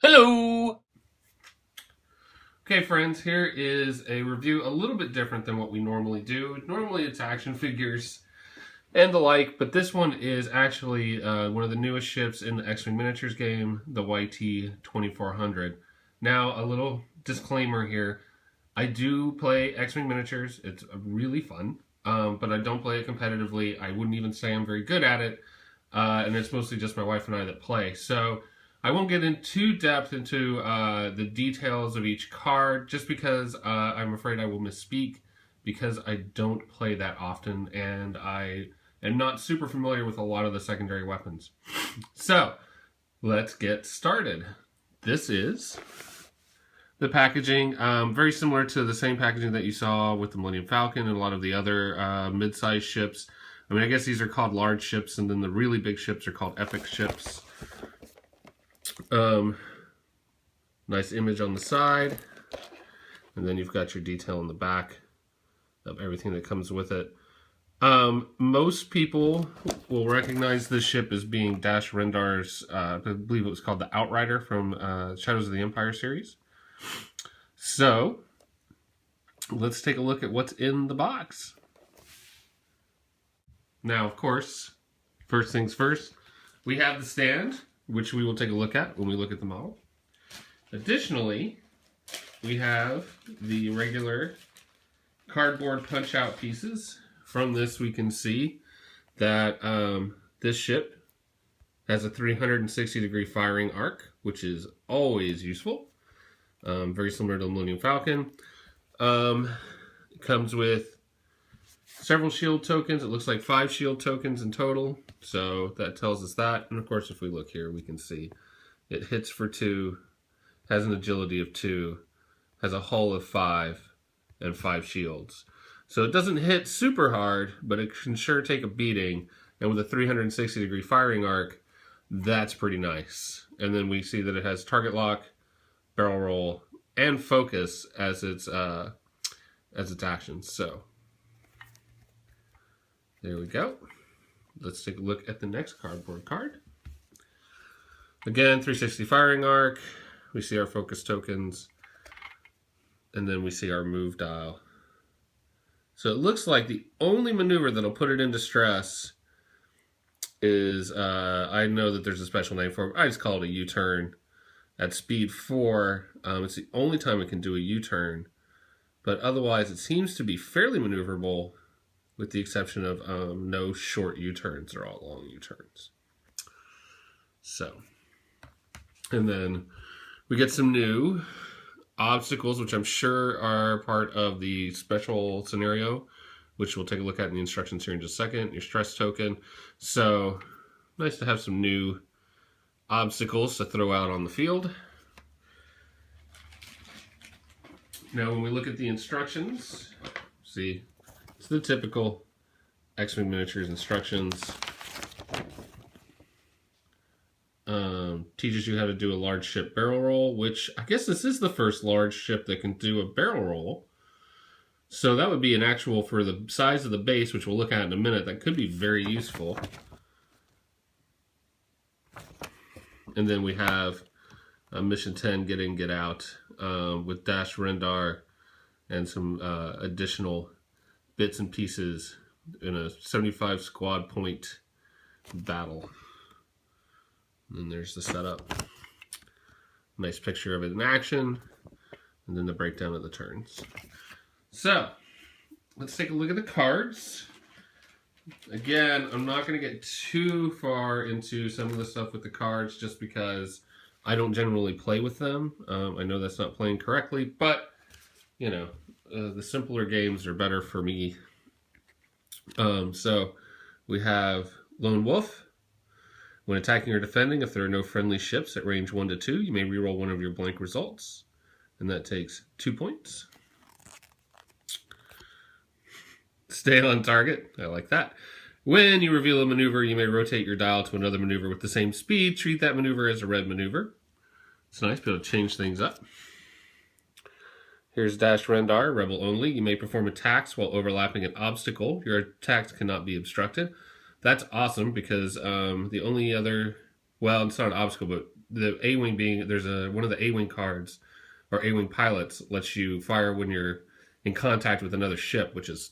Hello! Okay friends, here is a review a little bit different than what we normally do. Normally it's action figures and the like, but this one is actually one of the newest ships in the X-Wing Miniatures game, the YT-2400. Now, a little disclaimer here. I do play X-Wing Miniatures. It's really fun, but I don't play it competitively. I wouldn't even say I'm very good at it, and it's mostly just my wife and I that play. So I won't get in too depth into the details of each card, just because I'm afraid I will misspeak, because I don't play that often, and I am not super familiar with a lot of the secondary weapons. So, let's get started. This is the packaging, very similar to the same packaging that you saw with the Millennium Falcon and a lot of the other mid-sized ships. I mean, I guess these are called large ships, and then the really big ships are called epic ships. Nice image on the side, and then you've got your detail on the back of everything that comes with it. Most people will recognize this ship as being Dash Rendar's, I believe it was called the Outrider from Shadows of the Empire series. So, let's take a look at what's in the box. Now, of course, first things first, we have the stand, which we will take a look at when we look at the model. Additionally, we have the regular cardboard punch-out pieces. From this, we can see that this ship has a 360-degree firing arc, which is always useful. Very similar to the Millennium Falcon. It comes with several shield tokens. It looks like 5 shield tokens in total, so that tells us that. And of course, if we look here, we can see it hits for 2, has an agility of 2, has a hull of 5, and 5 shields. So it doesn't hit super hard, but it can sure take a beating. And with a 360-degree firing arc, that's pretty nice. And then we see that it has target lock, barrel roll, and focus as its actions. So there we go. Let's take a look at the next cardboard card. Again, 360 firing arc. We see our focus tokens, and then we see our move dial. So it looks like the only maneuver that'll put it into stress is, I know that there's a special name for it. I just call it a U-turn. At speed 4, it's the only time it can do a U-turn. But otherwise, it seems to be fairly maneuverable, with the exception of no short U-turns. They're all long U-turns. So, and then we get some new obstacles, which I'm sure are part of the special scenario, which we'll take a look at in the instructions here in just a second. Your stress token. So, nice to have some new obstacles to throw out on the field. Now, when we look at the instructions, see, it's the typical X-Wing Miniatures instructions. Teaches you how to do a large ship barrel roll, which I guess this is the first large ship that can do a barrel roll. So that would be an actual, for the size of the base, which we'll look at in a minute, that could be very useful. And then we have Mission 10, Get In, Get Out, with Dash Rendar and some additional bits and pieces in a 75 squad point battle. And then there's the setup. Nice picture of it in action. And then the breakdown of the turns. So, let's take a look at the cards. Again, I'm not going to get too far into some of the stuff with the cards, just because I don't generally play with them. I know that's not playing correctly, but, you know, the simpler games are better for me. So, we have Lone Wolf. When attacking or defending, if there are no friendly ships at range 1 to 2, you may reroll one of your blank results, and that takes 2 points. Stay on target. I like that. When you reveal a maneuver, you may rotate your dial to another maneuver with the same speed. Treat that maneuver as a red maneuver. It's nice to be able to change things up. Here's Dash Rendar, Rebel only. You may perform attacks while overlapping an obstacle. Your attacks cannot be obstructed. That's awesome, because the only other, well, it's not an obstacle, but the A-Wing being, there's one of the A-Wing cards, or A-Wing pilots, lets you fire when you're in contact with another ship, which is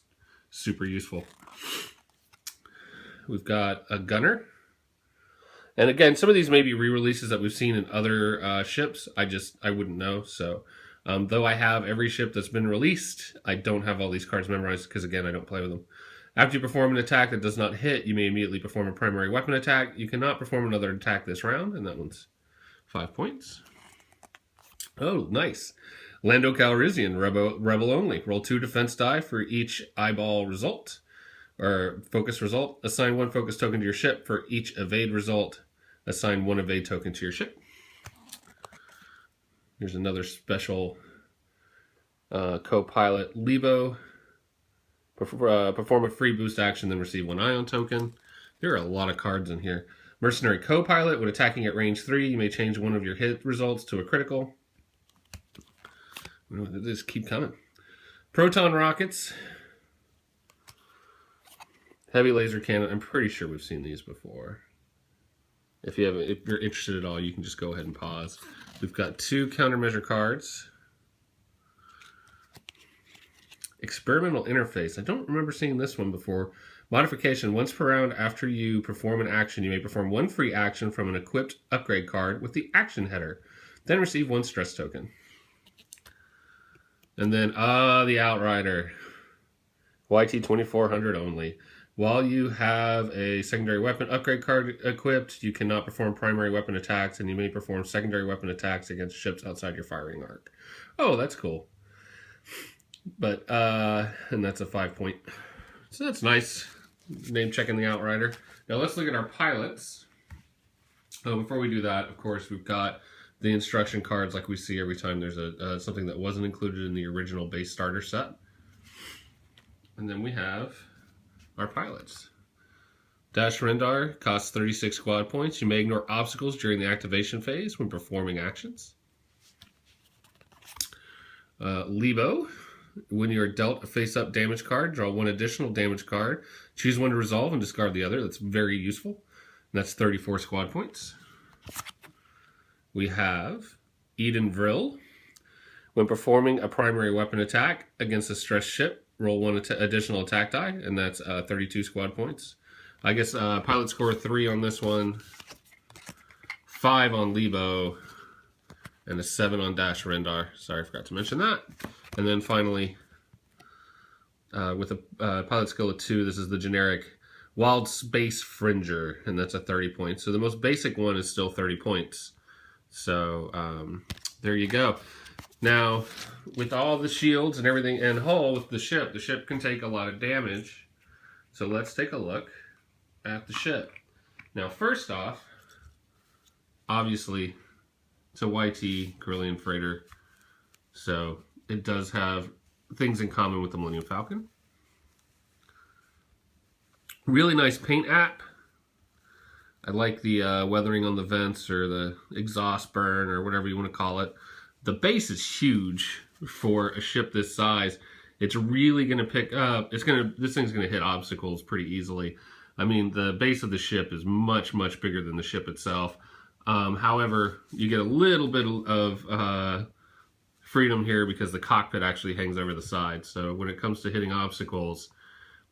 super useful. We've got a gunner. And again, some of these may be re-releases that we've seen in other ships. I wouldn't know. So, though I have every ship that's been released, I don't have all these cards memorized because, again, I don't play with them. After you perform an attack that does not hit, you may immediately perform a primary weapon attack. You cannot perform another attack this round, and that one's 5 points. Oh, nice. Lando Calrissian, Rebel only. Roll 2 defense die for each eyeball result, or focus result. Assign 1 focus token to your ship. For each evade result, assign 1 evade token to your ship. Here's another special co-pilot, Lebo. Perform a free boost action, then receive 1 ion token. There are a lot of cards in here. Mercenary co-pilot. When attacking at range 3, you may change 1 of your hit results to a critical. They just keep coming. Proton rockets. Heavy laser cannon. I'm pretty sure we've seen these before. If you're interested at all, you can just go ahead and pause. We've got 2 countermeasure cards. Experimental interface. I don't remember seeing this one before. Modification. Once per round after you perform an action, you may perform 1 free action from an equipped upgrade card with the action header. Then receive 1 stress token. And then, the Outrider. YT-2400 only. While you have a secondary weapon upgrade card equipped, you cannot perform primary weapon attacks, and you may perform secondary weapon attacks against ships outside your firing arc. Oh, that's cool. But, and that's a 5 point. So that's nice. Name checking the Outrider. Now let's look at our pilots. Oh, before we do that, of course, we've got the instruction cards like we see every time there's something that wasn't included in the original base starter set. And then we have our pilots. Dash Rendar costs 36 squad points. You may ignore obstacles during the activation phase when performing actions. Lebo. When you are dealt a face-up damage card, draw 1 additional damage card. Choose 1 to resolve and discard the other. That's very useful. And that's 34 squad points. We have Eden Vril. When performing a primary weapon attack against a stressed ship, roll 1 additional attack die, and that's 32 squad points. I guess pilot score 3 on this one, 5 on Lebo, and a 7 on Dash Rendar. Sorry, I forgot to mention that. And then finally, with a pilot skill of 2, this is the generic Wild Space Fringer, and that's a 30 points. So the most basic one is still 30 points. So there you go. Now, with all the shields and everything and hull with the ship can take a lot of damage. So let's take a look at the ship. Now, first off, obviously, it's a YT Carillion freighter. So it does have things in common with the Millennium Falcon. Really nice paint app. I like the weathering on the vents, or the exhaust burn, or whatever you want to call it. The base is huge for a ship this size. It's really going to pick up. This thing's going to hit obstacles pretty easily. I mean, the base of the ship is much, much bigger than the ship itself. However, you get a little bit of freedom here because the cockpit actually hangs over the side. So when it comes to hitting obstacles,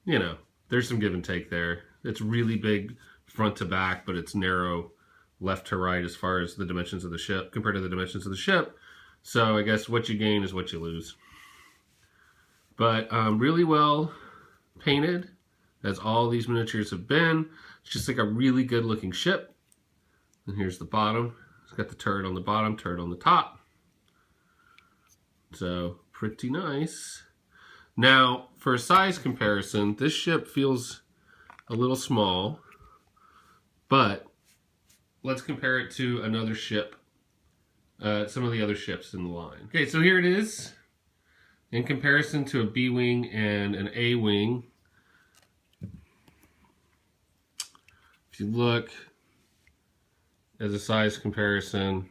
you know, there's some give and take there. It's really big front to back, but it's narrow left to right as far as the dimensions of the ship compared to the dimensions of the ship. So I guess what you gain is what you lose. But really well painted, as all these miniatures have been. It's just like a really good looking ship. And here's the bottom. It's got the turret on the bottom, turret on the top. So pretty nice. Now, for a size comparison, this ship feels a little small, but let's compare it to another ship, some of the other ships in the line. Okay, so here it is. In comparison to a B-Wing and an A-Wing, if you look as a size comparison,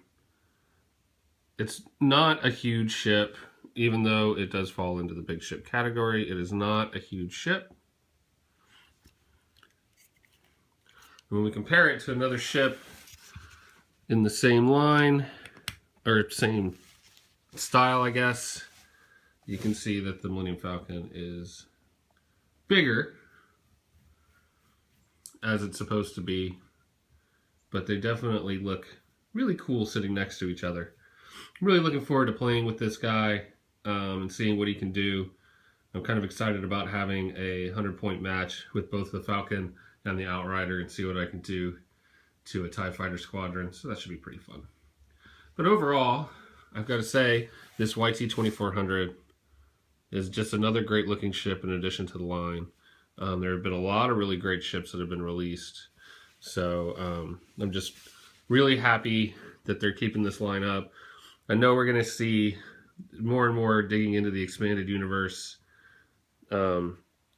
it's not a huge ship, even though it does fall into the big ship category. It is not a huge ship. When we compare it to another ship in the same line, or same style, I guess. You can see that the Millennium Falcon is bigger, as it's supposed to be, but they definitely look really cool sitting next to each other. I'm really looking forward to playing with this guy and seeing what he can do. I'm kind of excited about having a 100-point match with both the Falcon and the Outrider and see what I can do to a TIE Fighter squadron, so that should be pretty fun. But overall, I've got to say, this YT-2400 is just another great looking ship in addition to the line. There have been a lot of really great ships that have been released, so I'm just really happy that they're keeping this line up. I know we're going to see more and more digging into the expanded universe,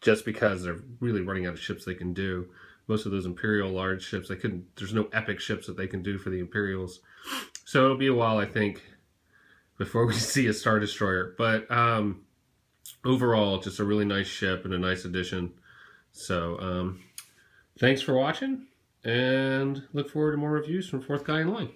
just because they're really running out of ships they can do. Most of those Imperial large ships, there's no epic ships that they can do for the Imperials. So it'll be a while, I think, before we see a Star Destroyer. But overall, just a really nice ship and a nice addition. So thanks for watching, and look forward to more reviews from Fourth Guy in Line.